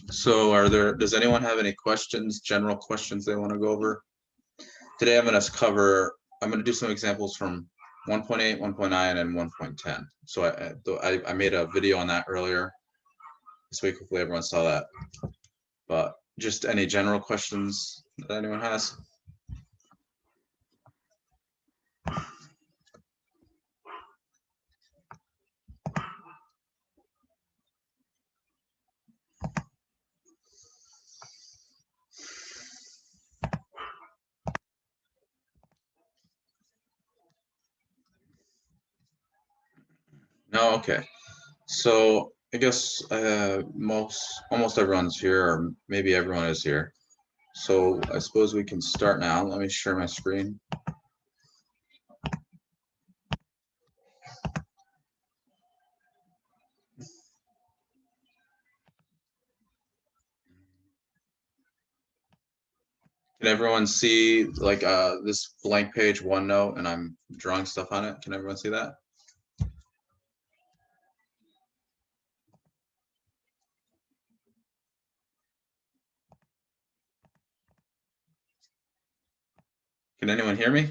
So does anyone have any questions, general questions they want to go over? Today I'm going to do some examples from 1.8, 1.9, and 1.10. So I made a video on that earlier this week. Hopefully everyone saw that. But just any general questions that anyone has? No, okay. So I guess almost everyone's here, or maybe everyone is here. So I suppose we can start now. Let me share my screen. Can everyone see like this blank page OneNote and I'm drawing stuff on it? Can everyone see that? Can anyone hear me?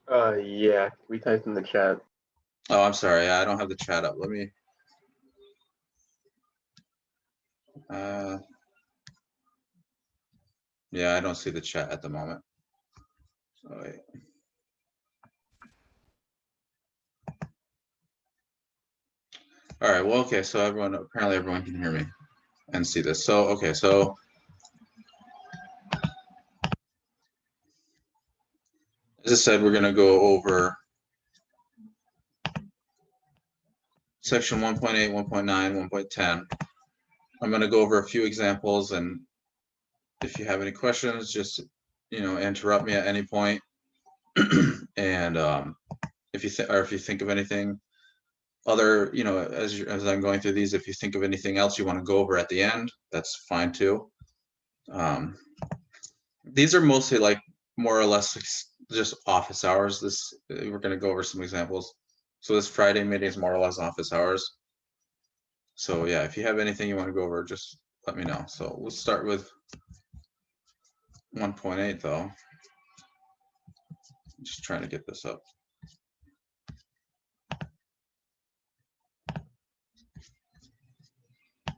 Yeah, we typed in the chat. Oh, I'm sorry. I don't have the chat up. Let me. Yeah, I don't see the chat at the moment. So wait. All right. Well, okay. So apparently everyone can hear me and see this. So okay. So as I said, we're going to go over section 1.8, 1.9, 1.10. I'm going to go over a few examples, and if you have any questions, just interrupt me at any point. And if you think of anything other, as I'm going through these, if you think of anything else you want to go over at the end, that's fine too. These are mostly like more or less just office hours. We're going to go over some examples. So this Friday meeting is more or less office hours. So yeah, if you have anything you want to go over, just let me know. So we'll start with 1.8 though. Just trying to get this up.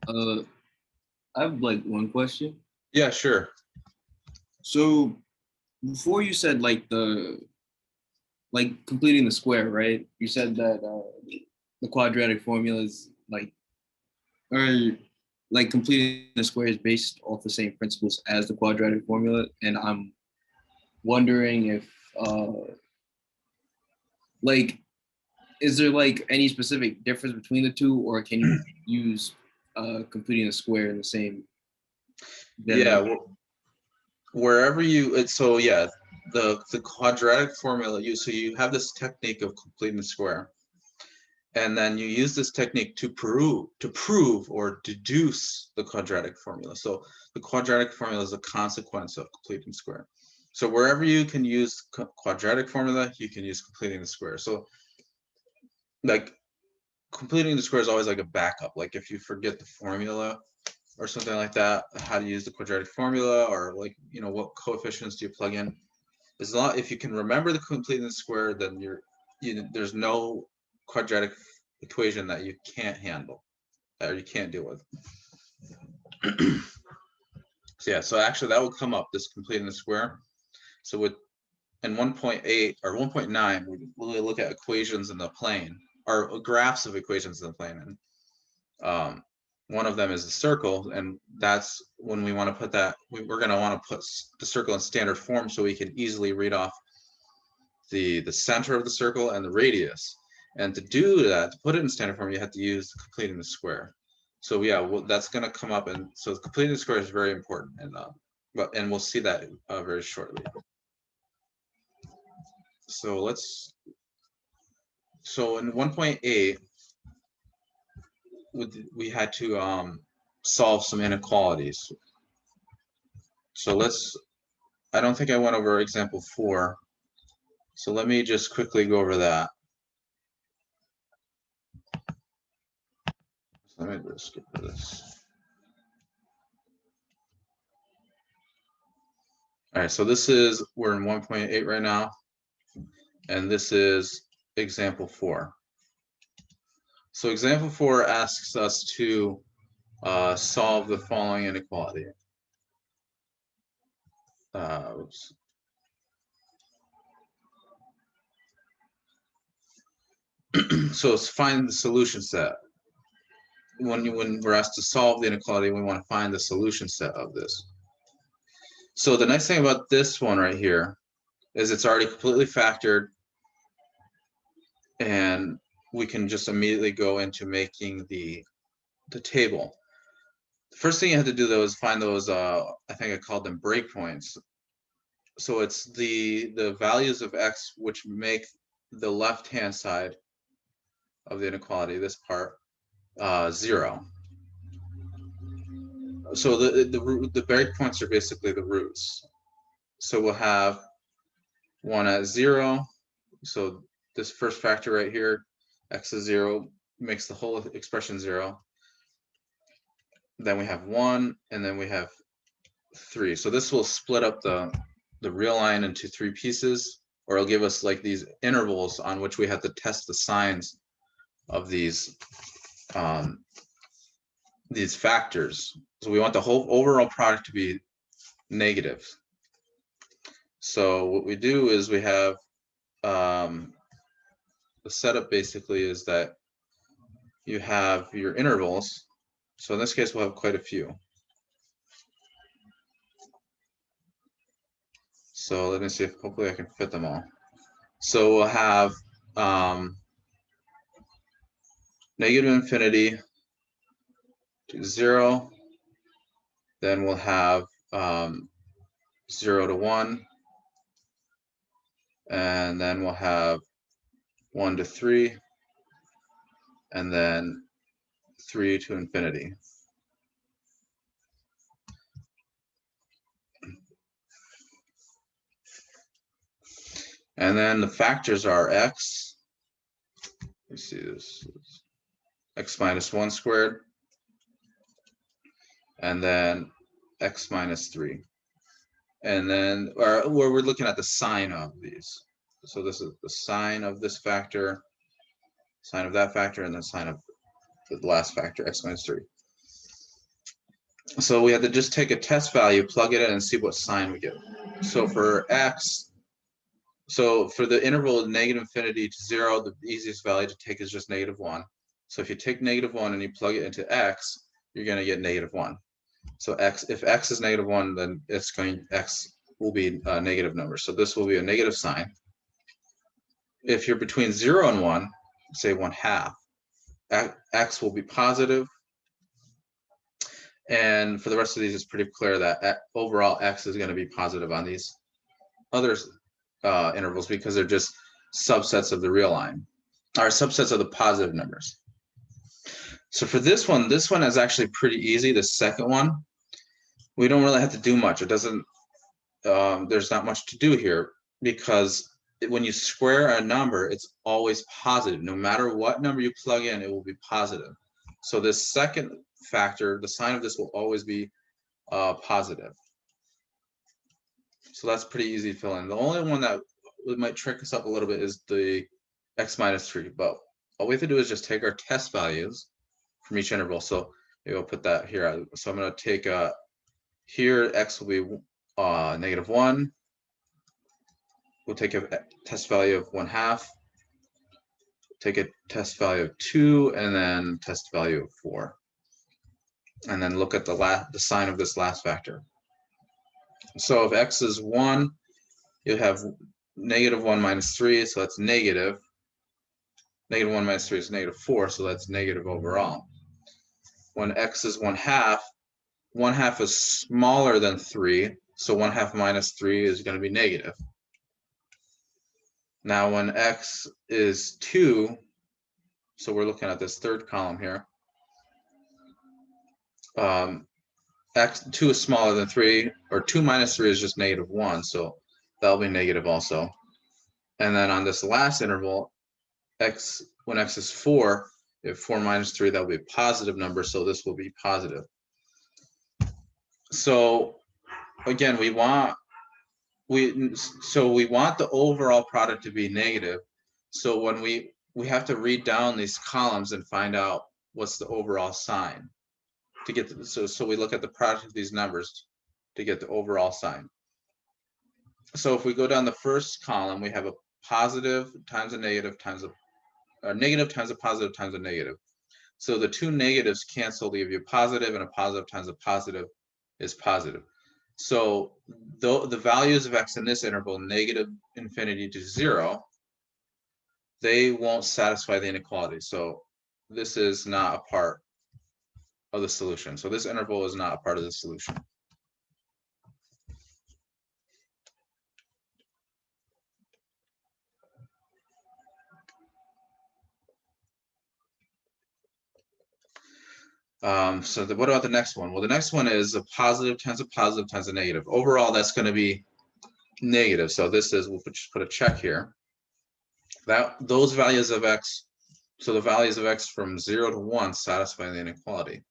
I have like one question. Yeah, sure. So before you said like completing the square, right? You said that the quadratic formula is completing the square is based off the same principles as the quadratic formula, and I'm wondering if is there like any specific difference between the two, or can you use completing the square in the same? Yeah, wherever so yeah, the quadratic formula, you have this technique of completing the square, and then you use this technique to prove or deduce the quadratic formula. So the quadratic formula is a consequence of completing the square. So wherever you can use quadratic formula, you can use completing the square. So like completing the square is always like a backup. Like if you forget the formula or something like that, how to use the quadratic formula, or like, what coefficients do you plug in? If you can remember the completing the square, then there's no quadratic equation that you can't handle or you can't deal with. So yeah, so actually that will come up, this completing the square. So in 1.8 or 1.9, we'll look at equations in the plane, or graphs of equations in the plane. And one of them is a circle, and that's when we want to put that, we're going to want to put the circle in standard form so we can easily read off the center of the circle and the radius. And to do that, to put it in standard form, you have to use completing the square. So yeah, that's going to come up, and so completing the square is very important, and we'll see that very shortly. So in 1.8, we had to solve some inequalities. So I don't think I went over example 4. So let me just quickly go over that. Let me just get rid of this. All right, so we're in 1.8 right now, and this is example 4. So example 4 asks us to solve the following inequality. Oops. So it's find the solution set. When we're asked to solve the inequality, we want to find the solution set of this. So the nice thing about this one right here is it's already completely factored, and we can just immediately go into making the table. The first thing you have to do though is find those, I think I called them breakpoints. So it's the values of x which make the left-hand side of the inequality, this part, 0. So the breakpoints are basically the roots. So we'll have one at 0. So this first factor right here, x is 0, makes the whole expression 0. Then we have 1, and then we have 3. So this will split up the real line into 3 pieces, or it'll give us like these intervals on which we have to test the signs of these factors. So we want the whole overall product to be negative. So what we do is we have the setup basically is that you have your intervals. So in this case, we'll have quite a few. So let me see if hopefully I can fit them all. So we'll have negative infinity to 0. Then we'll have 0 to 1. And then we'll have 1 to 3. And then 3 to infinity. And then the factors are x. Let's see, this is x minus 1 squared. And then x minus 3. And then where we're looking at the sign of these. So this is the sign of this factor, sign of that factor, and then sign of the last factor, x minus 3. So we have to just take a test value, plug it in, and see what sign we get. So for x, so for the interval negative infinity to 0, the easiest value to take is just -1. So if you take -1 and you plug it into x, you're going to get -1. So if x is -1, then x will be a negative number. So this will be a negative sign. If you're between 0 and 1, say 1/2, x will be positive. And for the rest of these, it's pretty clear that overall x is going to be positive on these other intervals because they're just subsets of the real line, or subsets of the positive numbers. So for this one is actually pretty easy. The second one, we don't really have to do much. It doesn't, there's not much to do here because when you square a number, it's always positive. No matter what number you plug in, it will be positive. So this second factor, the sign of this will always be positive. So that's pretty easy to fill in. The only one that might trick us up a little bit is the x minus 3, but all we have to do is just take our test values from each interval. So maybe I'll put that here. So I'm going to take here x will be -1. We'll take a test value of 1/2. Take a test value of 2, and then test value of 4. And then look at the sign of this last factor. So if x is 1, you have -1 minus 3, so that's negative. -1 minus 3 is -4, so that's negative overall. When x is 1/2, 1/2 is smaller than 3, so 1/2 minus 3 is going to be negative. Now when x is 2, so we're looking at this third column here, x2 is smaller than 3, or 2 minus 3 is just -1, so that'll be negative also. And then on this last interval, when x is 4, If 4 minus 3, that will be a positive number, so this will be positive. So again, we want the overall product to be negative. So when we have to read down these columns and find out what's the overall sign to get the, so we look at the product of these numbers to get the overall sign. So if we go down the first column, we have a positive times a negative times a negative times a positive times a negative. So the two negatives cancel to give you a positive, and a positive times a positive is positive. So the values of x in this interval, negative infinity to 0, they won't satisfy the inequality. So this is not a part of the solution. So this interval is not a part of the solution. What about the next one? Well, the next one is a positive times a negative. Overall, that's going to be negative. So this is, we'll just put a check here. Those values of x, so the values of x from 0 to 1 satisfy the inequality.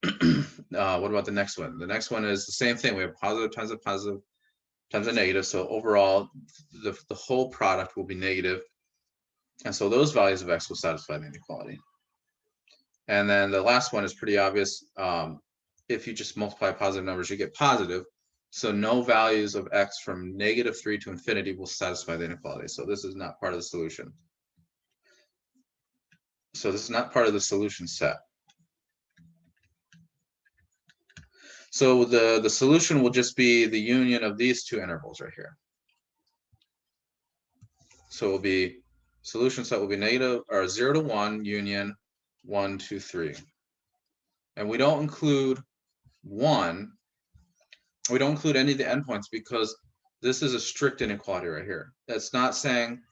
What about the next one? The next one is the same thing. We have positive times a negative. So overall, the whole product will be negative. And so those values of x will satisfy the inequality. And then the last one is pretty obvious. If you just multiply positive numbers, you get positive. So no values of x from -3 to infinity will satisfy the inequality. So this is not part of the solution. So this is not part of the solution set. So the solution will just be the union of these two intervals right here. So it will be, solution set will be negative, or 0 to 1 union 1, 2, 3. And we don't include 1. We don't include any of the endpoints because this is a strict inequality right here. That's not saying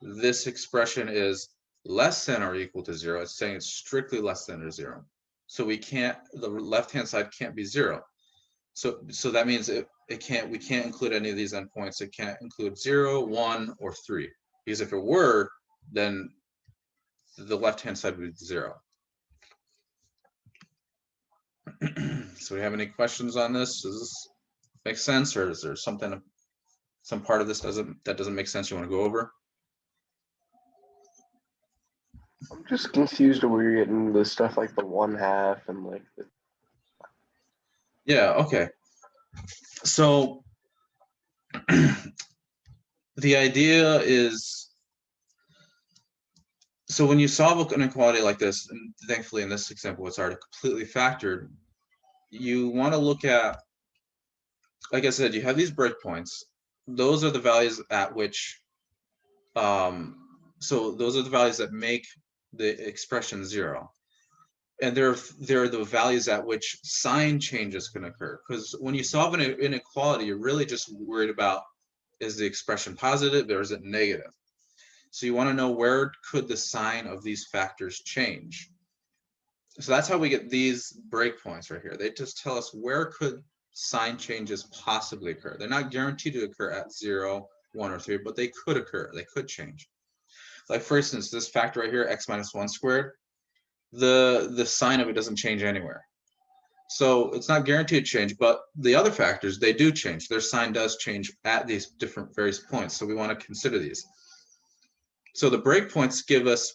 this expression is less than or equal to 0. It's saying it's strictly less than or 0. So we can't, the left-hand side can't be 0. So that means we can't include any of these endpoints. It can't include 0, 1, or 3. Because if it were, then the left-hand side would be 0. So we have any questions on this? Does this make sense, or is there something, some part of this that doesn't make sense you want to go over? I'm just confused where you're getting the stuff like the 1/2 and like the... Yeah, okay. So the idea is, so when you solve an inequality like this, and thankfully in this example it's already completely factored, you want to look at, like I said, you have these breakpoints. Those are the values at which, so those are the values that make the expression 0. And they're the values at which sign changes can occur. Because when you solve an inequality, you're really just worried about, is the expression positive or is it negative? So you want to know, where could the sign of these factors change? So that's how we get these breakpoints right here. They just tell us where could sign changes possibly occur. They're not guaranteed to occur at 0, 1, or 3, but they could occur. They could change. Like for instance, this factor right here, x minus 1 squared, the sign of it doesn't change anywhere. So it's not guaranteed to change, but the other factors, they do change. Their sign does change at these different various points. So we want to consider these. So the breakpoints give us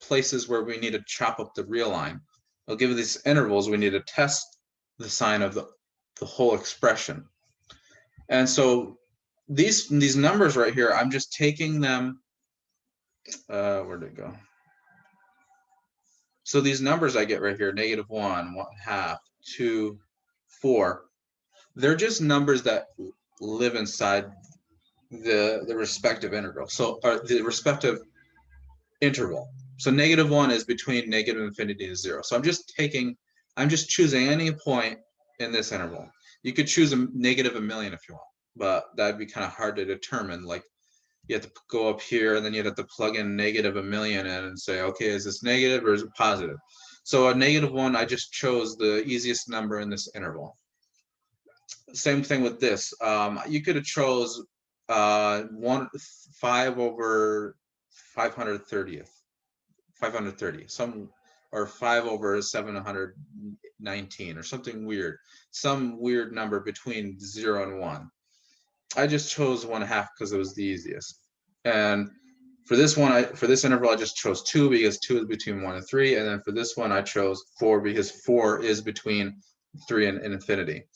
places where we need to chop up the real line. They'll give us these intervals we need to test the sign of the whole expression. And so these numbers right here, I'm just taking them, where'd it go? So these numbers I get right here, -1, 1/2, 2, 4, they're just numbers that live inside the respective integral. So the respective interval. So -1 is between negative infinity to 0. So I'm just choosing any point in this interval. You could choose a -1,000,000 if you want, but that'd be kind of hard to determine. Like, you have to go up here and then you'd have to plug in -1,000,000 in and say, okay, is this negative or is it positive? So a -1, I just chose the easiest number in this interval. Same thing with this. You could have chose 5 over 530th. 530, or 5 over 719 or something weird, some weird number between 0 and 1. I just chose 1/2 because it was the easiest. And for this one, for this interval, I just chose 2 because 2 is between 1 and 3. And then for this one, I chose 4 because 4 is between 3 and infinity.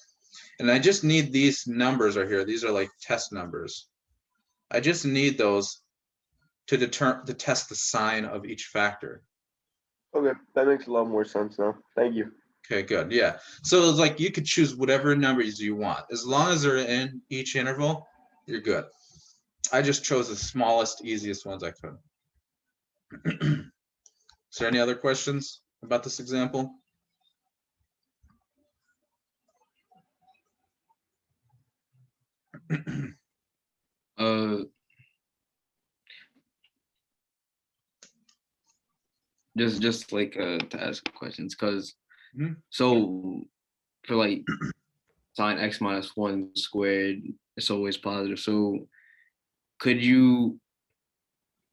And I just need these numbers right here. These are like test numbers. I just need those to test the sign of each factor. Okay, that makes a lot more sense now. Thank you. Okay, good. Yeah. So it's like you could choose whatever numbers you want. As long as they're in each interval, you're good. I just chose the smallest, easiest ones I could. Is there any other questions about this example? Just like to ask questions, because Mhm. so for like sine x minus 1 squared, it's always positive. So could you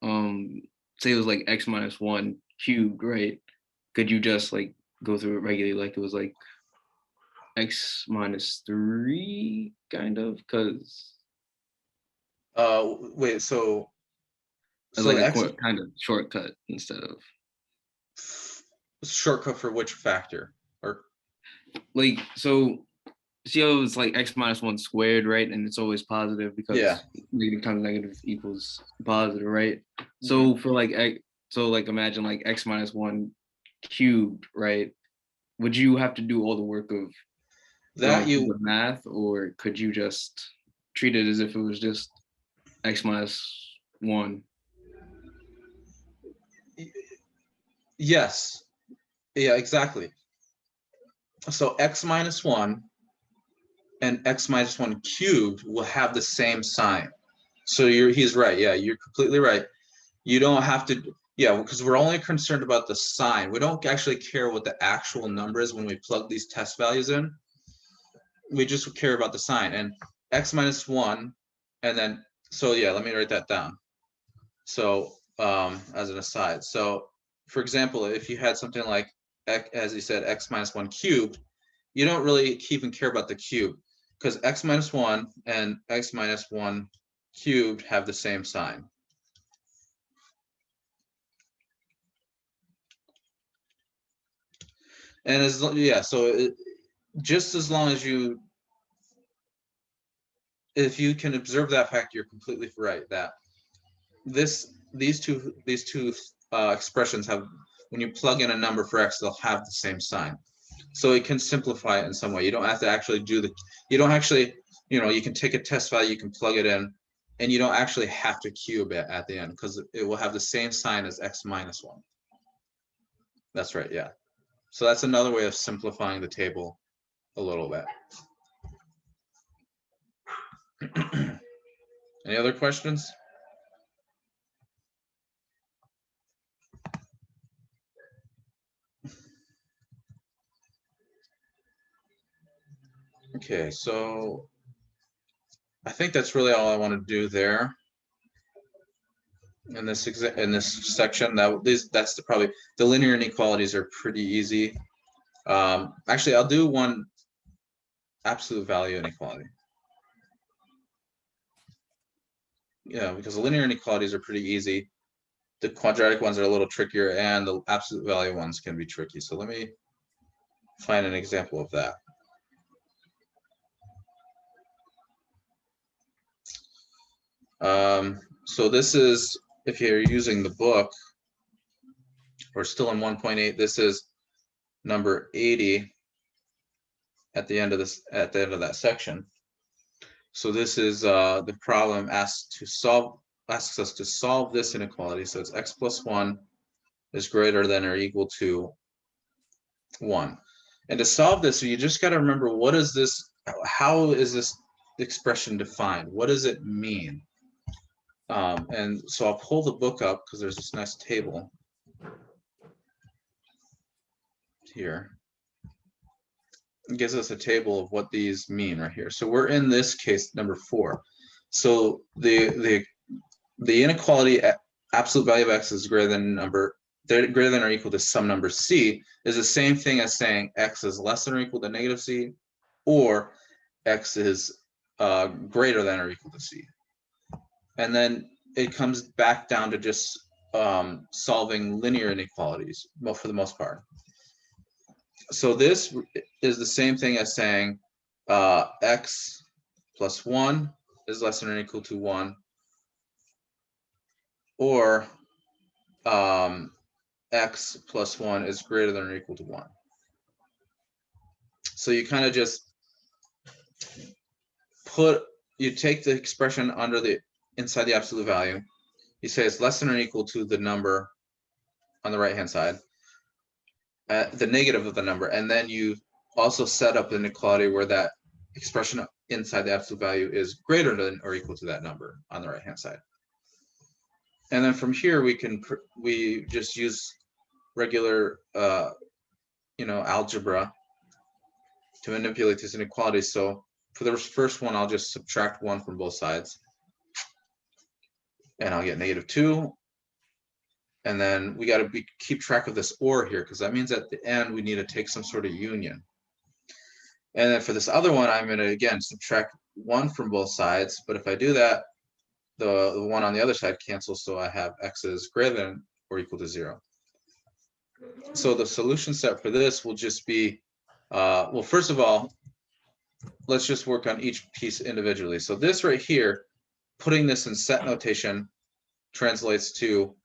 say it was like x minus 1 cubed, right? Could you just like go through it regularly like it was like x minus 3 kind of? Because Wait, so like a X kind of shortcut instead of shortcut for which factor? Or like, so see how it's like x minus 1 squared, right? And it's always positive because negative times negative equals positive, right? So for like so like imagine like x minus 1 cubed, right? Would you have to do all the work of that going through the math, or could you just treat it as if it was just x minus 1? Yes. Yeah, exactly. So x minus 1 and x minus 1 cubed will have the same sign. So he's right. Yeah, you're completely right. You don't have to, yeah, because we're only concerned about the sign. We don't actually care what the actual number is when we plug these test values in. We just care about the sign. And x minus 1, and then, so yeah, let me write that down. So as an aside, so for example, if you had something like, as you said, x minus 1 cubed, you don't really even care about the cube, because x minus 1 and x minus 1 cubed have the same sign. And just as long as if you can observe that fact, you're completely right that these two expressions have, when you plug in a number for x, they'll have the same sign. So it can simplify it in some way. You don't have to actually you don't actually, you can take a test value, you can plug it in, and you don't actually have to cube it at the end, because it will have the same sign as x minus 1. That's right, yeah. So that's another way of simplifying the table a little bit. Any other questions? Okay, so I think that's really all I want to do there in this section. That's probably the linear inequalities are pretty easy. Actually, I'll do one absolute value inequality. Yeah, because the linear inequalities are pretty easy. The quadratic ones are a little trickier, and the absolute value ones can be tricky. So let me find an example of that. So this is, if you're using the book, we're still in 1.8. This is number 80 at the end of that section. So this is the problem asks us to solve this inequality. So it's x plus 1 is greater than or equal to 1. And to solve this, you just got to remember, what is this? How is this expression defined? What does it mean? And so I'll pull the book up because there's this nice table here. It gives us a table of what these mean right here. So we're in this case number 4. So the inequality absolute value of x is greater than number they're greater than or equal to some number c is the same thing as saying x is less than or equal to negative c, or x is greater than or equal to c. And then it comes back down to just solving linear inequalities, well, for the most part. So this is the same thing as saying x plus 1 is less than or equal to 1, or x plus 1 is greater than or equal to 1. So you kind of just you take the expression under the inside the absolute value, you say it's less than or equal to the number on the right hand side, the negative of the number, and then you also set up an inequality where that expression inside the absolute value is greater than or equal to that number on the right hand side. And then from here we just use regular algebra to manipulate these inequalities. So for the first one, I'll just subtract 1 from both sides, and I'll get -2. And then we got to keep track of this or here, because that means at the end we need to take some sort of union. And then for this other one, I'm going to again subtract 1 from both sides. But if I do that, the one on the other side cancels, so I have x is greater than or equal to 0. So the solution set for this will just be, well, first of all, let's just work on each piece individually. So this right here, putting this in set notation, translates to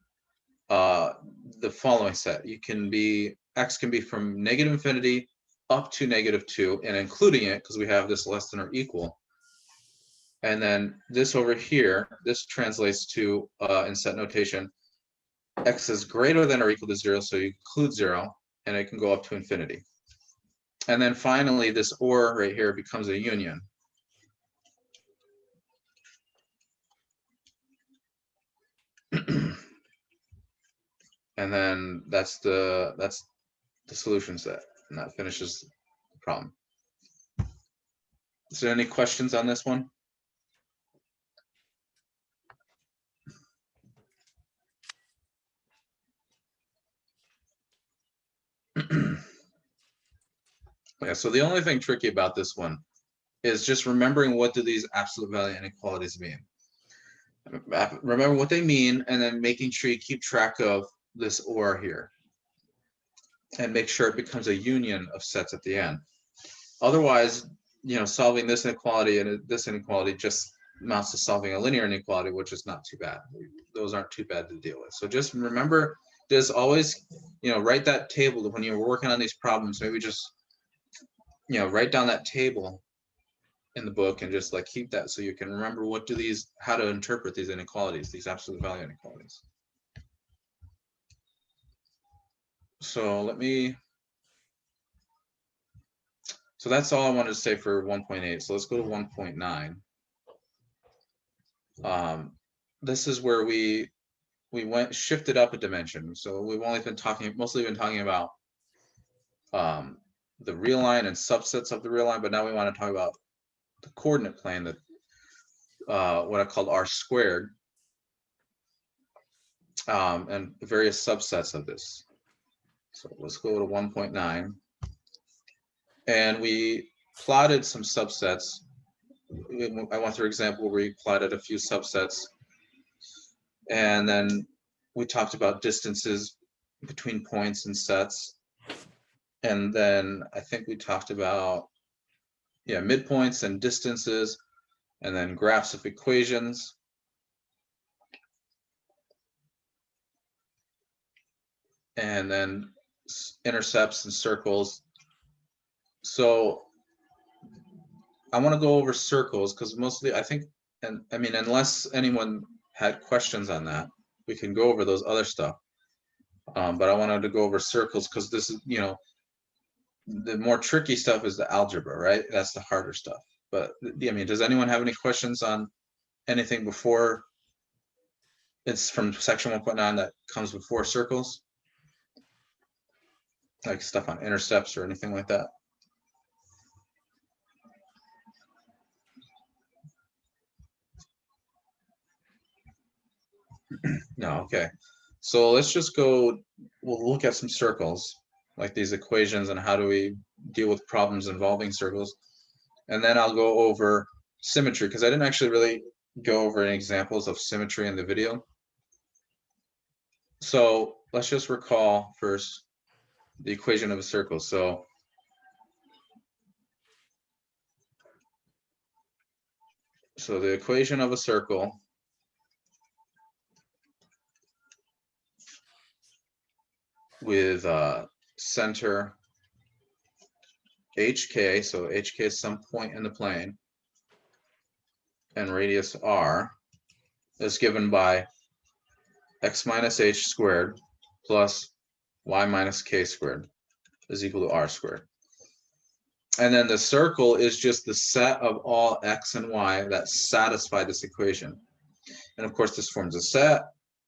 the following set. X can be from -infinity up to -2, and including it, because we have this less than or equal. And then this over here, this translates to, in set notation, x is greater than or equal to 0, so you include 0, and it can go up to infinity. And then finally, this or right here becomes a union. And then that's the solution set, and that finishes the problem. Is there any questions on this one? Yeah, so the only thing tricky about this one is just remembering what do these absolute value inequalities mean. Remember what they mean, and then making sure you keep track of this or here, and make sure it becomes a union of sets at the end. Otherwise, solving this inequality and this inequality just amounts to solving a linear inequality, which is not too bad. Those aren't too bad to deal with. So just remember, just always, write that table when you're working on these problems. Maybe just, write down that table in the book and just keep that so you can remember how to interpret these inequalities, these absolute value inequalities. So so that's all I wanted to say for 1.8. So let's go to 1.9. This is where we shifted up a dimension. So we've mostly been talking about the real line and subsets of the real line, but now we want to talk about the coordinate plane, that what I called R squared, and various subsets of this. So let's go to 1.9, and we plotted some subsets. I went through an example where we plotted a few subsets, and then we talked about distances between points and sets, and then I think we talked about midpoints and distances, and then graphs of equations. And then intercepts and circles. So I want to go over circles because mostly I think, and I mean, unless anyone had questions on that, we can go over those other stuff. But I wanted to go over circles because this is, the more tricky stuff is the algebra, right? That's the harder stuff. But I mean, does anyone have any questions on anything before? It's from section 1.9 that comes before circles, like stuff on intercepts or anything like that. No, okay. So let's just go, we'll look at some circles, like these equations and how do we deal with problems involving circles. And then I'll go over symmetry, because I didn't actually really go over any examples of symmetry in the video. So let's just recall first the equation of a circle. So the equation of a circle with center HK, so HK is some point in the plane, and radius R, is given by x minus h squared plus y minus k squared is equal to r squared. And then the circle is just the set of all x and y that satisfy this equation. And of course, this forms a set,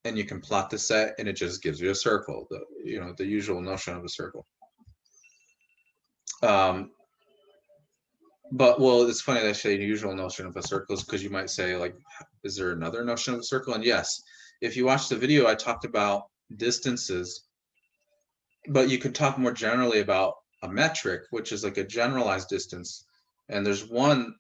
and you can plot the set, and it just gives you a circle, the usual notion of a circle. But well, it's funny that I say the usual notion of a circle is because you might say, like, is there another notion of a circle? And yes, if you watch the video, I talked about distances, but you could talk more generally about a metric, which is like a generalized distance. And there's one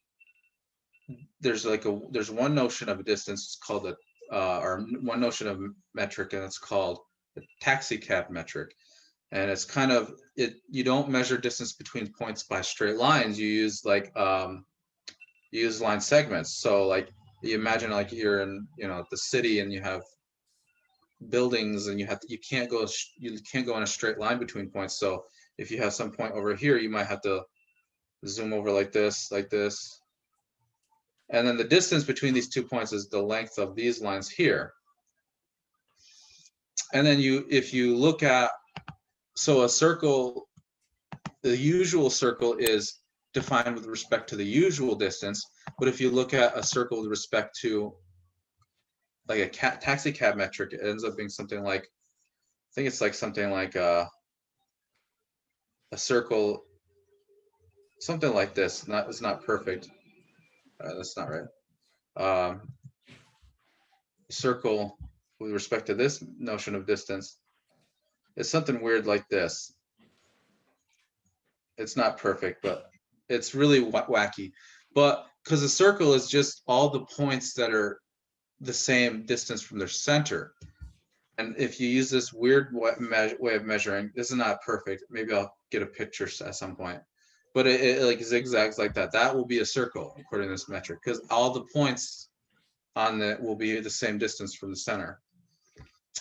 notion of a distance, it's called or one notion of metric, and it's called the taxi cab metric. And it's kind of you don't measure distance between points by straight lines. You use line segments. So like you imagine like you're in the city and you have buildings and you can't go in a straight line between points. So if you have some point over here, you might have to zoom over like this, and then the distance between these 2 points is the length of these lines here. And then if you look at, so a circle, the usual circle is defined with respect to the usual distance. But if you look at a circle with respect to like a taxi cab metric, it ends up being something like, I think it's like something like a circle, something like this. It's not perfect. That's not right. Circle with respect to this notion of distance is something weird like this. It's not perfect, but it's really wacky. But because a circle is just all the points that are the same distance from their center. And if you use this weird way of measuring, this is not perfect. Maybe I'll get a picture at some point. But it like zigzags like that. That will be a circle according to this metric, because all the points on it will be the same distance from the center.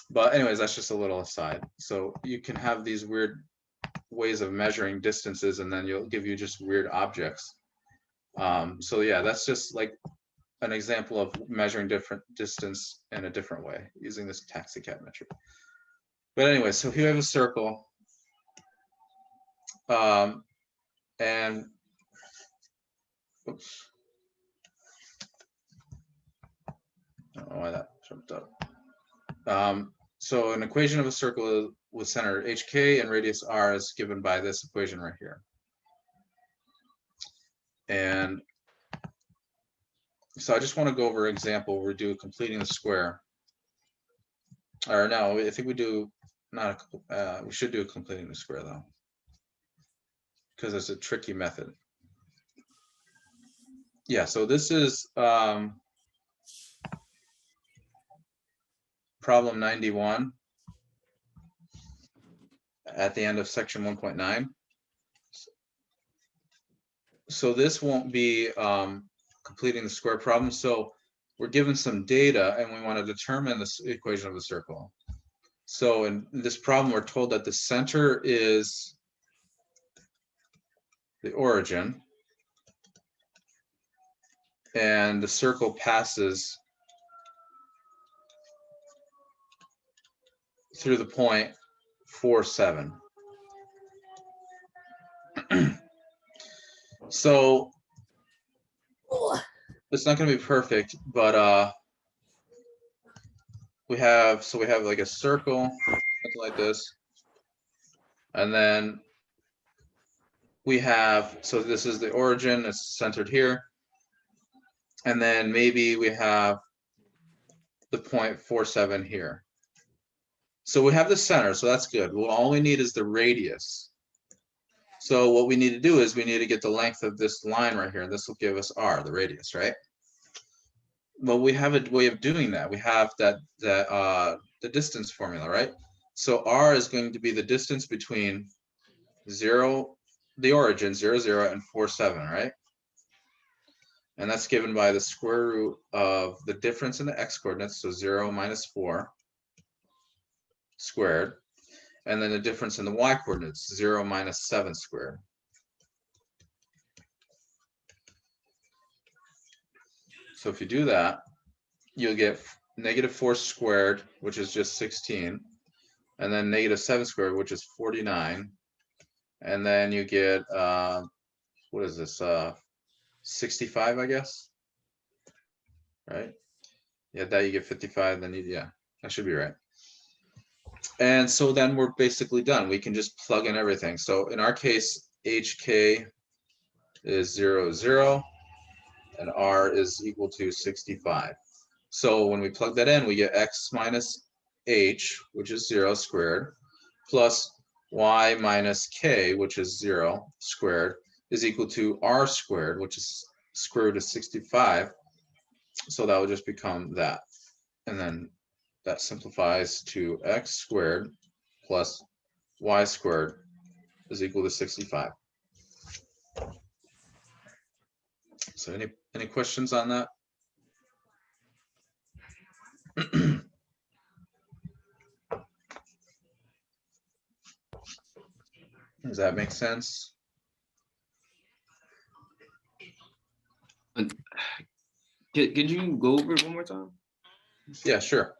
But anyways, that's just a little aside. So you can have these weird ways of measuring distances, and then you'll give you just weird objects. So yeah, that's just like an example of measuring different distance in a different way using this taxi cab metric. But anyway, so here we have a circle, and oops, I don't know why that jumped up. So an equation of a circle with center HK and radius R is given by this equation right here. And so I just want to go over an example where we do completing the square. Or no, I think we do not. We should do completing the square though, because it's a tricky method. Yeah. So this is problem 91 at the end of section 1.9. So this won't be completing the square problem. So we're given some data and we want to determine this equation of the circle. So in this problem, we're told that the center is the origin and the circle passes through the point 4, 7. So it's not going to be perfect, but we have like a circle, something like this, and then we have, so this is the origin, it's centered here, and then maybe we have the point 4, 7 here. So we have the center, so that's good. Well, all we need is the radius. So what we need to do is we need to get the length of this line right here, and this will give us r, the radius, right? Well, we have a way of doing that. We have the distance formula, right? So r is going to be the distance between 0, the origin, 0, 0, and 4, 7, right? And that's given by the square root of the difference in the x coordinates, so 0 minus 4 squared, and then the difference in the y coordinates, 0 minus 7 squared. So if you do that, you'll get negative 4 squared, which is just 16, and then negative 7 squared, which is 49, and then you get, what is this, 65, I guess, right? Yeah, that you get 55, then yeah, that should be right. And so then we're basically done. We can just plug in everything. So in our case, HK is 0, 0, and R is equal to 65. So when we plug that in, we get X minus H, which is 0 squared, plus Y minus K, which is 0 squared, is equal to R squared, which is square root of 65. So that would just become that. And then that simplifies to X squared plus Y squared is equal to 65. So any questions on that? Does that make sense? Could you go over it one more time? Yeah, sure.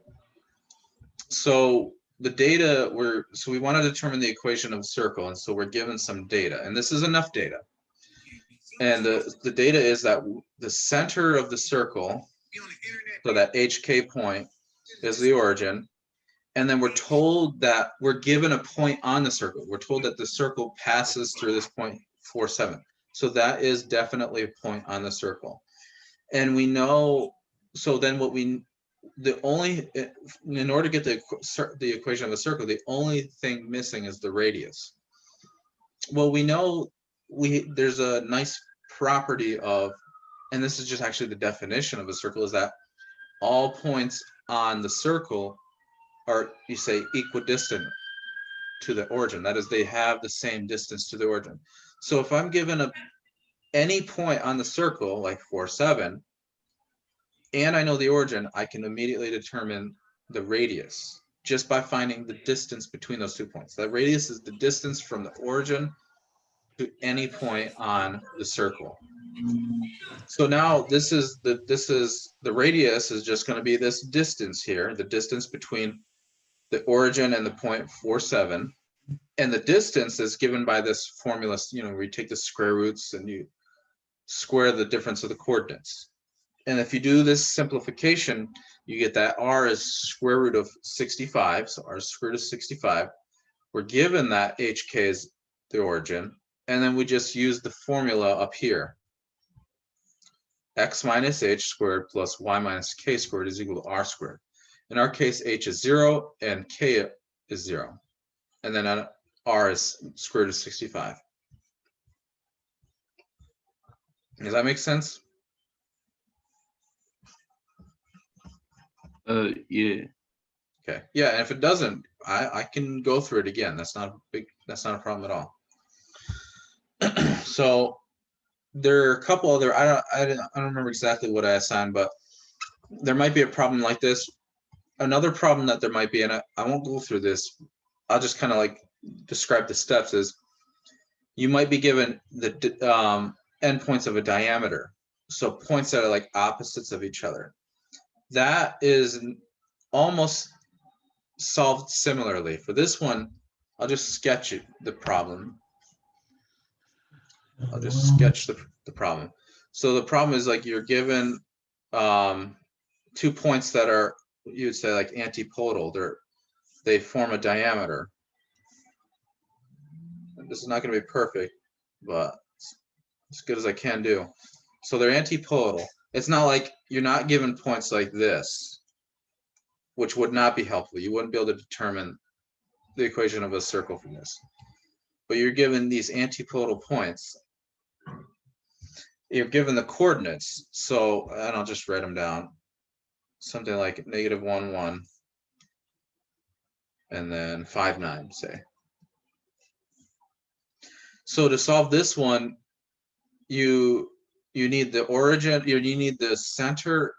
So the data so we want to determine the equation of a circle, and so we're given some data, and this is enough data. And the data is that the center of the circle, so that HK point is the origin, and then we're told that we're given a point on the circle. We're told that the circle passes through this point 4, 7. So that is definitely a point on the circle. And we know, so then in order to get the equation of a circle, the only thing missing is the radius. Well, we know there's a nice property of, and this is just actually the definition of a circle, is that all points on the circle are, you say, equidistant to the origin. That is, they have the same distance to the origin. So if I'm given any point on the circle, like 4, 7, and I know the origin, I can immediately determine the radius just by finding the distance between those 2 points. That radius is the distance from the origin to any point on the circle. So now this is the radius is just going to be this distance here, the distance between the origin and the point 4, 7. And the distance is given by this formula, where you take the square roots and you square the difference of the coordinates. And if you do this simplification, you get that R is square root of 65. So R is square root of 65. We're given that HK is the origin. And then we just use the formula up here. X minus H squared plus Y minus K squared is equal to R squared. In our case, H is 0 and K is 0. And then R is square root of 65. Does that make sense? Yeah. Okay. Yeah, and if it doesn't, I can go through it again. That's not a problem at all. So there are a couple other, I don't remember exactly what I assigned, but there might be a problem like this. Another problem that there might be, and I won't go through this, I'll just kind of like describe the steps, is you might be given the endpoints of a diameter. So points that are like opposites of each other. That is almost solved similarly. For this one, I'll just sketch the problem. I'll just sketch the problem. So the problem is like you're given 2 points that are, you'd say, like antipodal. They form a diameter. This is not going to be perfect, but as good as I can do. So they're antipodal. It's not like you're not given points like this. which would not be helpful. You wouldn't be able to determine the equation of a circle from this. But you're given these antipodal points. You're given the coordinates. So, and I'll just write them down. Something like -1, 1, and then 5, 9, say. So to solve this one, you need the origin, you need the center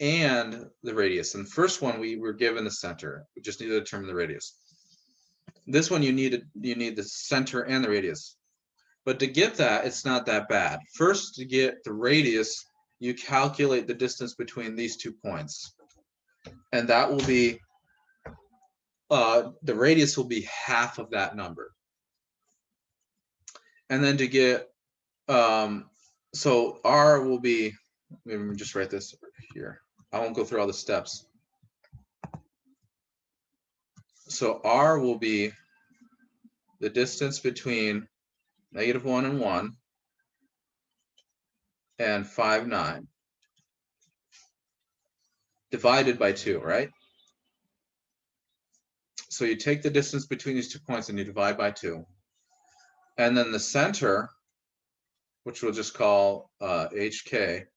and the radius. And the first one, we were given the center. We just need to determine the radius. This one, you need the center and the radius. But to get that, it's not that bad. First, to get the radius, you calculate the distance between these 2 points. And that will be, the radius will be half of that number. And then to get, so R will be, let me just write this here. I won't go through all the steps. So R will be the distance between -1 and 1 and 5, 9 divided by 2, right? So you take the distance between these 2 points and you divide by 2. And then the center, which we'll just call HK,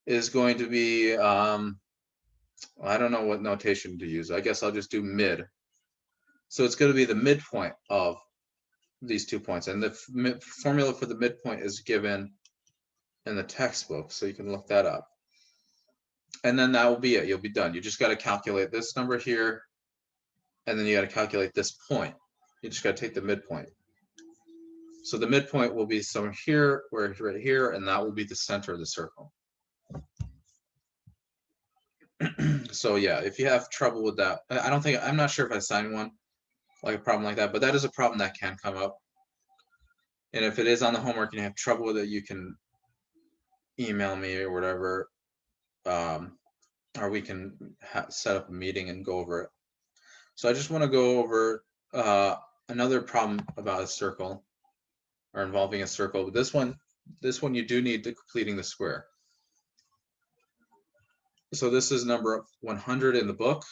is going to be, I don't know what notation to use. I guess I'll just do mid. So it's going to be the midpoint of these 2 points. And the formula for the midpoint is given in the textbook, so you can look that up. And then that will be it. You'll be done. You just got to calculate this number here, and then you got to calculate this point. You just got to take the midpoint. So the midpoint will be somewhere here, right here, and that will be the center of the circle. So yeah, if you have trouble with that, I'm not sure if I assigned one, like a problem like that, but that is a problem that can come up. And if it is on the homework and you have trouble with it, you can email me or whatever, or we can set up a meeting and go over it. So I just want to go over another problem about a circle, or involving a circle. But this one you do need to completing the square. So this is number 100 in the book,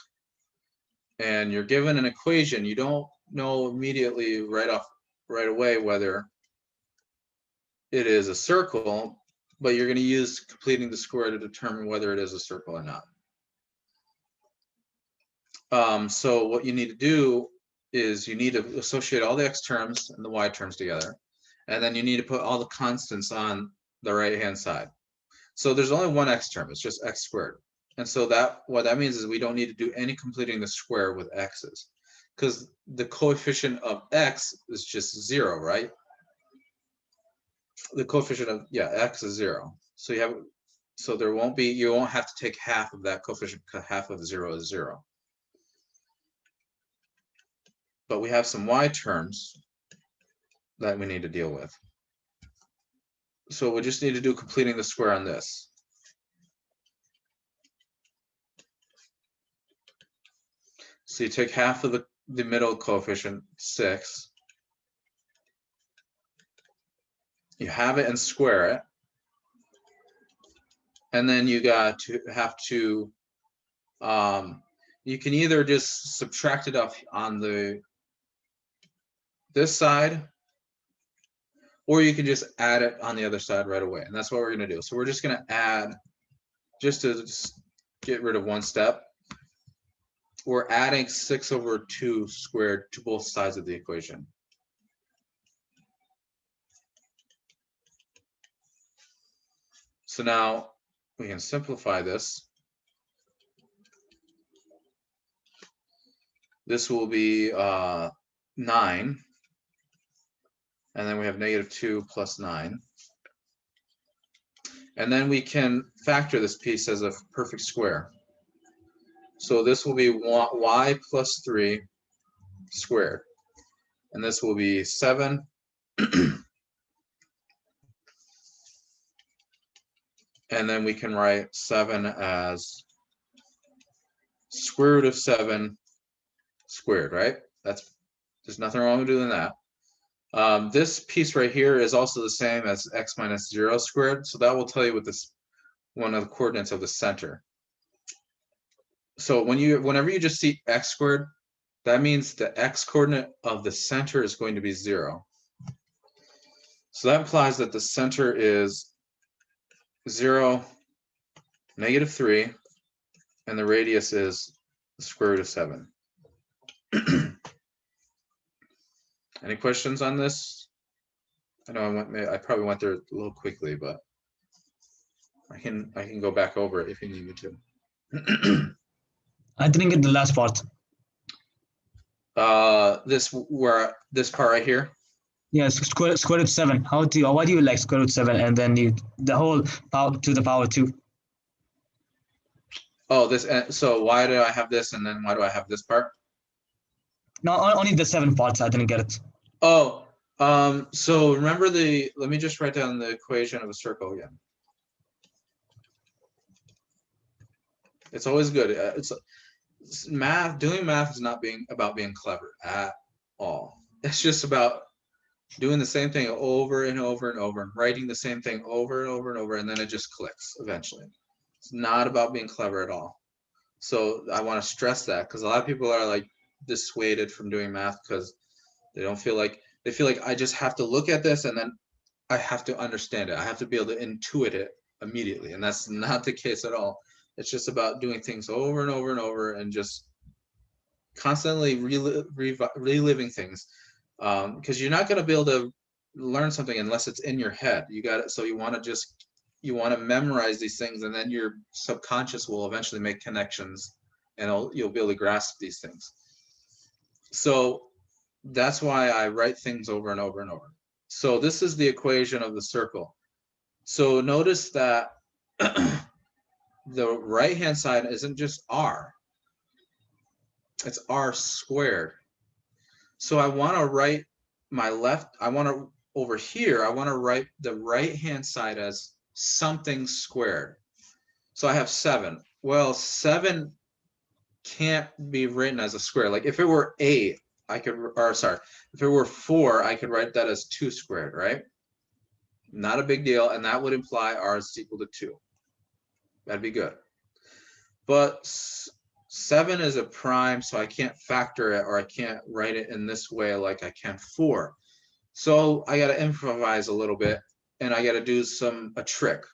and you're given an equation. You don't know immediately right away whether it is a circle, but you're going to use completing the square to determine whether it is a circle or not. So what you need to do is you need to associate all the x terms and the y terms together, and then you need to put all the constants on the right hand side. So there's only one x term, it's just x squared. And so what that means is we don't need to do any completing the square with x's, because the coefficient of x is just 0, right? The coefficient of, yeah, x is 0. So you won't have to take half of that coefficient, because half of 0 is 0. But we have some y terms that we need to deal with. So we just need to do completing the square on this. So you take half of the middle coefficient, 6. You have it and square it. And then you have to, you can either just subtract it off on this side, or you can just add it on the other side right away. And that's what we're going to do. So we're just going to add, just to get rid of one step, we're adding 6/2 squared to both sides of the equation. So now we can simplify this. This will be 9. And then we have -2 plus 9. And then we can factor this piece as a perfect square. So this will be y plus 3 squared. And this will be 7. And then we can write 7 as square root of 7 squared, right? There's nothing wrong with doing that. This piece right here is also the same as x minus 0 squared. So that will tell you what one of the coordinates of the center. So whenever you just see x squared, that means the x coordinate of the center is going to be 0. So that implies that the center is 0, -3, and the radius is the square root of 7. Any questions on this? I know I probably went there a little quickly, but I can go back over it if you need me to. I didn't get the last part. This part right here. Yeah, square root 7. Why do you like square root 7 and then the whole power to the power 2? Oh, so why do I have this and then why do I have this part? No, only the 7 parts. I didn't get it. Oh, so remember let me just write down the equation of a circle again. It's always good. Doing math is not about being clever at all. It's just about doing the same thing over and over and over, and writing the same thing over and over and over, and then it just clicks eventually. It's not about being clever at all. So I want to stress that, because a lot of people are like dissuaded from doing math because they feel like I just have to look at this and then I have to understand it. I have to be able to intuit it immediately, and that's not the case at all. It's just about doing things over and over and over and just constantly reliving things, because you're not going to be able to learn something unless it's in your head. So you want to memorize these things, and then your subconscious will eventually make connections, and you'll be able to grasp these things. So that's why I write things over and over and over. So this is the equation of the circle. So notice that the right-hand side isn't just r, it's r squared. So I want to write over here, I want to write the right-hand side as something squared. So I have 7. Well, 7 can't be written as a square. Like if it were 8, if it were 4, I could write that as 2 squared, right? Not a big deal, and that would imply r is equal to 2. That'd be good. But 7 is a prime, so I can't factor it, or I can't write it in this way like I can 4. So I got to improvise a little bit, and I got to do a trick.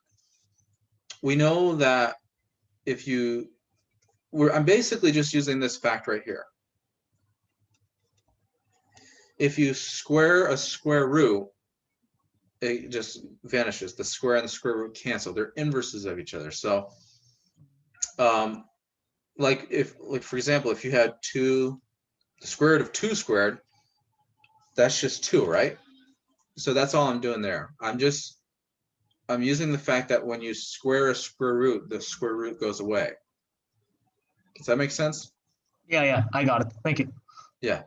We know that I'm basically just using this fact right here. If you square a square root, it just vanishes. The square and the square root cancel. They're inverses of each other. So, like for example, if you had the square root of 2 squared, that's just 2, right? So that's all I'm doing there. I'm using the fact that when you square a square root, the square root goes away. Does that make sense? Yeah, I got it. Thank you. Yeah.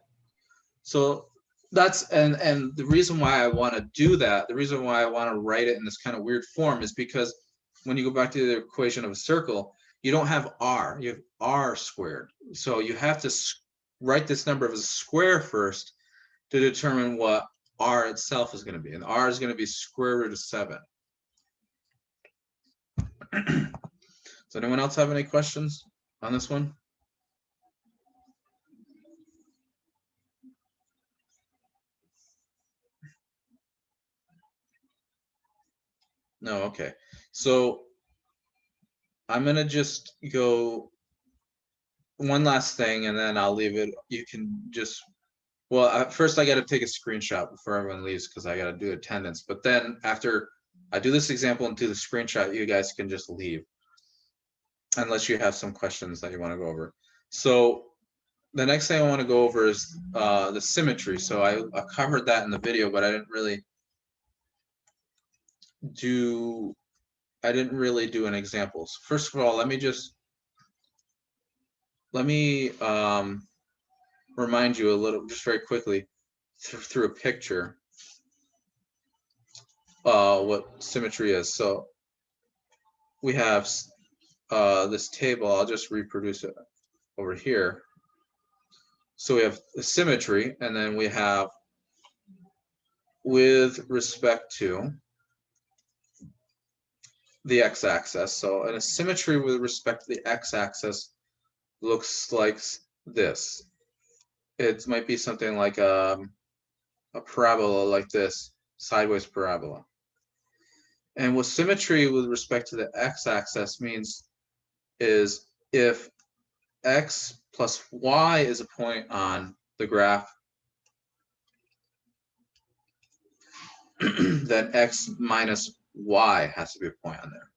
So that's and the reason why I want to do that, the reason why I want to write it in this kind of weird form is because when you go back to the equation of a circle, you don't have r, you have r squared. So you have to write this number as a square first to determine what r itself is going to be. And r is going to be square root of 7. Does anyone else have any questions on this one? No, okay. So I'm gonna just go one last thing and then I'll leave it. You can just, well, first I got to take a screenshot before everyone leaves because I got to do attendance. But then after I do this example and do the screenshot, you guys can just leave unless you have some questions that you want to go over. So the next thing I want to go over is the symmetry. So I covered that in the video, but I didn't really do an example. So first of all, let me remind you a little, just very quickly, through a picture, what symmetry is. So we have this table. I'll just reproduce it over here. So we have the symmetry, and then we have with respect to the x-axis. So in a symmetry with respect to the x-axis, looks like this. It might be something like a parabola like this, sideways parabola. And what symmetry with respect to the x-axis means is if x plus y is a point on the graph, then x minus y has to be a point on there.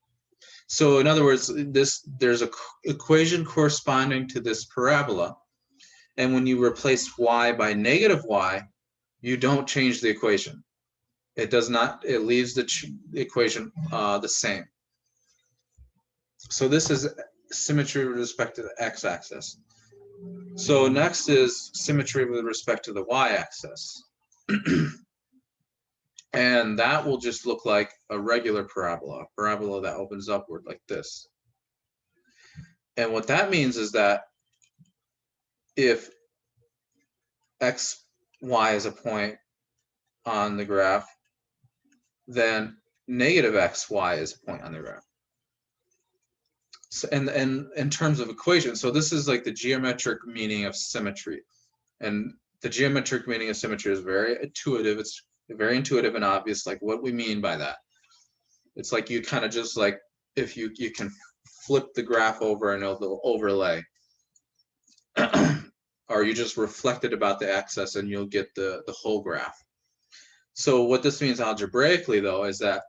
So in other words, there's a equation corresponding to this parabola, and when you replace y by negative y, you don't change the equation. It does not. It leaves the equation the same. So this is symmetry with respect to the x-axis. So next is symmetry with respect to the y-axis. And that will just look like a regular parabola, a parabola that opens upward like this. And what that means is that if x, y is a point on the graph, then negative x, y is a point on the graph. So, and in terms of equation, so this is like the geometric meaning of symmetry. And the geometric meaning of symmetry is very intuitive. It's very intuitive and obvious, like what we mean by that. It's like you kind of just like, if you can flip the graph over and it'll overlay. Or you just reflect it about the axis and you'll get the whole graph. So what this means algebraically, though, is that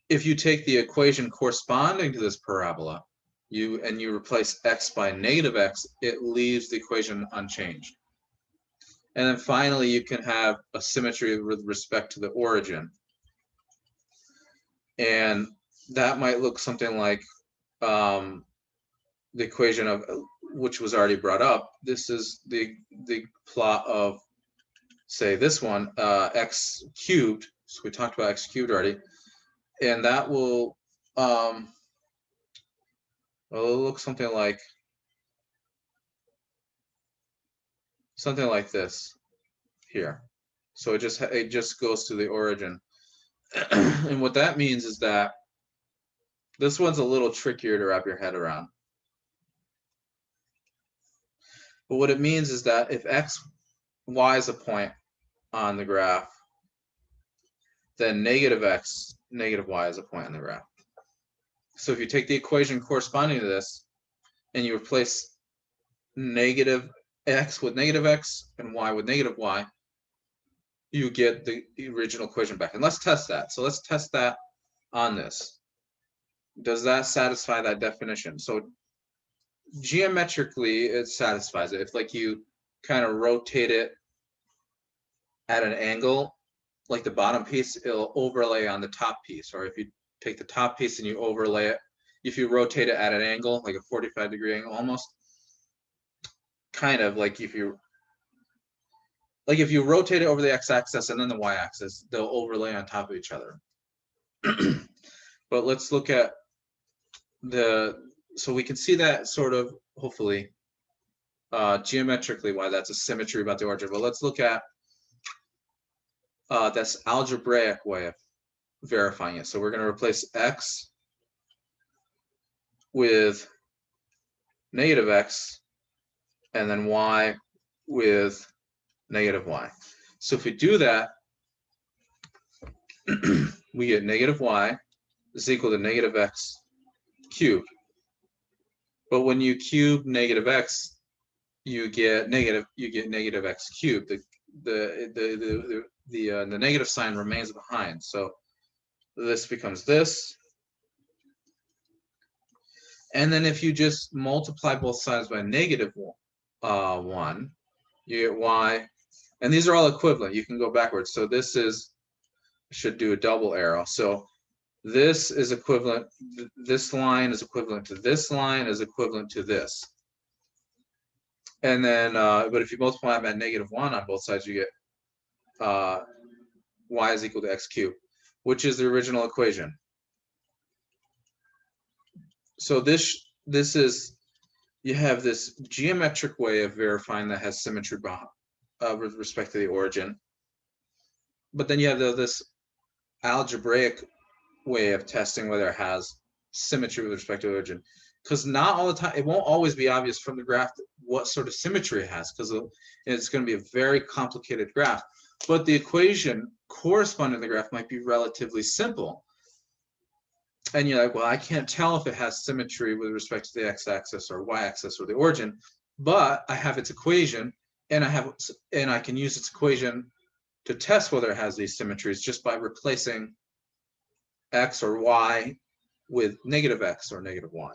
if you take the equation corresponding to this parabola, you replace x by negative x, it leaves the equation unchanged. And then finally, you can have a symmetry with respect to the origin. And that might look something like the equation of, which was already brought up. This is the plot of, say, this one, x cubed. So we talked about x cubed already. And that will, well, it'll look something like this here. So it just goes to the origin. And what that means is that this one's a little trickier to wrap your head around. But what it means is that if x, y is a point on the graph, then negative x, negative y is a point on the graph. So if you take the equation corresponding to this and you replace negative x with negative x and y with negative y, you get the original equation back. And let's test that. So let's test that on this. Does that satisfy that definition? So geometrically, it satisfies it. If like you kind of rotate it at an angle, like the bottom piece, it'll overlay on the top piece. Or if you take the top piece and you overlay it, if you rotate it at an angle, like a 45-degree angle almost, kind of like if you rotate it over the x-axis and then the y-axis, they'll overlay on top of each other. But let's look at so we can see that sort of, hopefully, geometrically why that's a symmetry about the origin. But let's look at this algebraic way of verifying it. So we're going to replace x with negative x and then y with negative y. So if we do that, we get negative y is equal to negative x cubed. But when you cube negative x, you get negative x cubed. The negative sign remains behind. So this becomes this. And then if you just multiply both sides by negative 1, you get y. And these are all equivalent. You can go backwards. So this should do a double arrow. So this is equivalent, this line is equivalent to this line is equivalent to this. And then, but if you multiply by negative 1 on both sides, you get y is equal to x cubed, which is the original equation. So this is, you have this geometric way of verifying that has symmetry with respect to the origin. But then you have this algebraic way of testing whether it has symmetry with respect to origin. because not all the time, it won't always be obvious from the graph what sort of symmetry it has, because it's going to be a very complicated graph. But the equation corresponding to the graph might be relatively simple. And you're like, well, I can't tell if it has symmetry with respect to the x-axis or y-axis or the origin, but I have its equation, and I can use its equation to test whether it has these symmetries just by replacing x or y with negative x or negative y.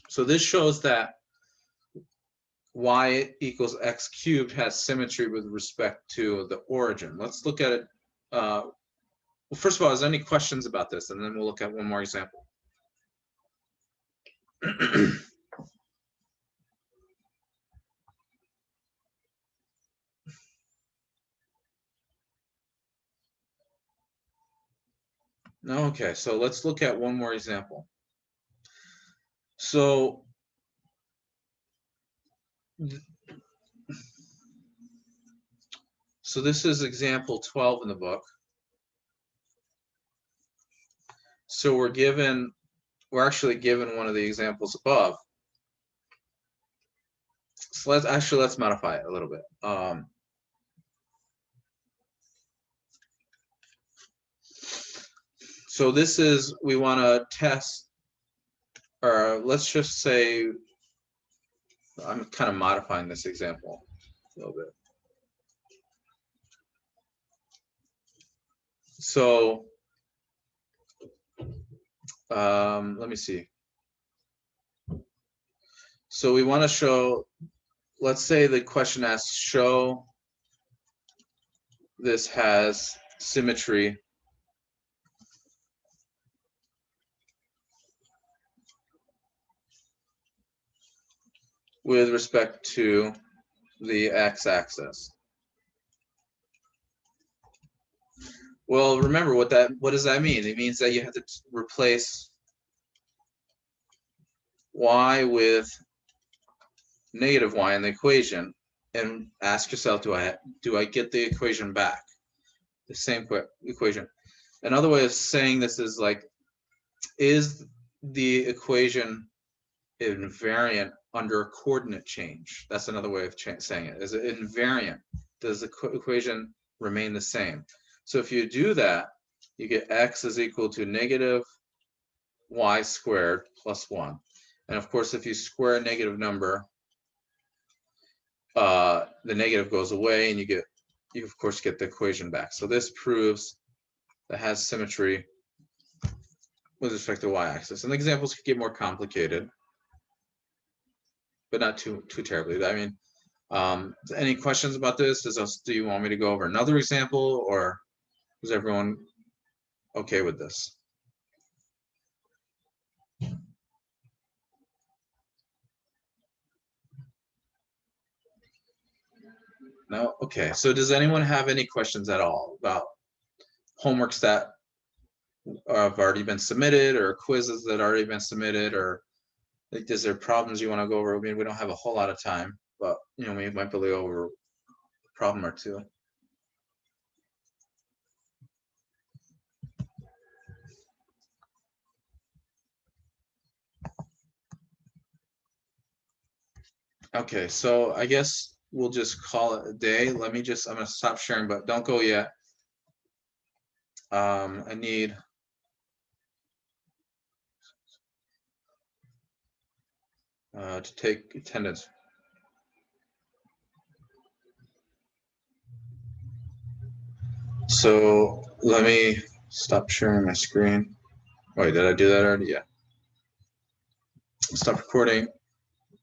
So this shows that y equals x cubed has symmetry with respect to the origin. Let's look at it. Well, first of all, is there any questions about this? And then we'll look at one more example. Okay, so let's look at one more example. So this is example 12 in the book. So we're actually given one of the examples above. So let's modify it a little bit. So this is, we want to test, or let's just say, I'm kind of modifying this example a little bit. So let me see. So we want to show, let's say the question asks, show this has symmetry with respect to the x-axis. Well, remember what does that mean? It means that you have to replace y with negative y in the equation and ask yourself, do I get the equation back? The same equation. Another way of saying this is like, is the equation invariant under a coordinate change? That's another way of saying it. Is it invariant? Does the equation remain the same? So if you do that, you get x is equal to negative y squared plus 1. And of course, if you square a negative number, the negative goes away, and you of course get the equation back. So this proves that has symmetry with respect to y-axis. And the examples could get more complicated, but not too terribly. I mean, any questions about this? Do you want me to go over another example, or is everyone okay with this? No? Okay. So does anyone have any questions at all about homeworks that have already been submitted, or quizzes that already been submitted, or like, is there problems you want to go over? I mean, we don't have a whole lot of time, but we might be able to go over a problem or two. Okay, so I guess we'll just call it a day. I'm gonna stop sharing, but don't go yet. I need to take attendance. So let me stop sharing my screen. Wait, did I do that already? Yeah. Stop recording.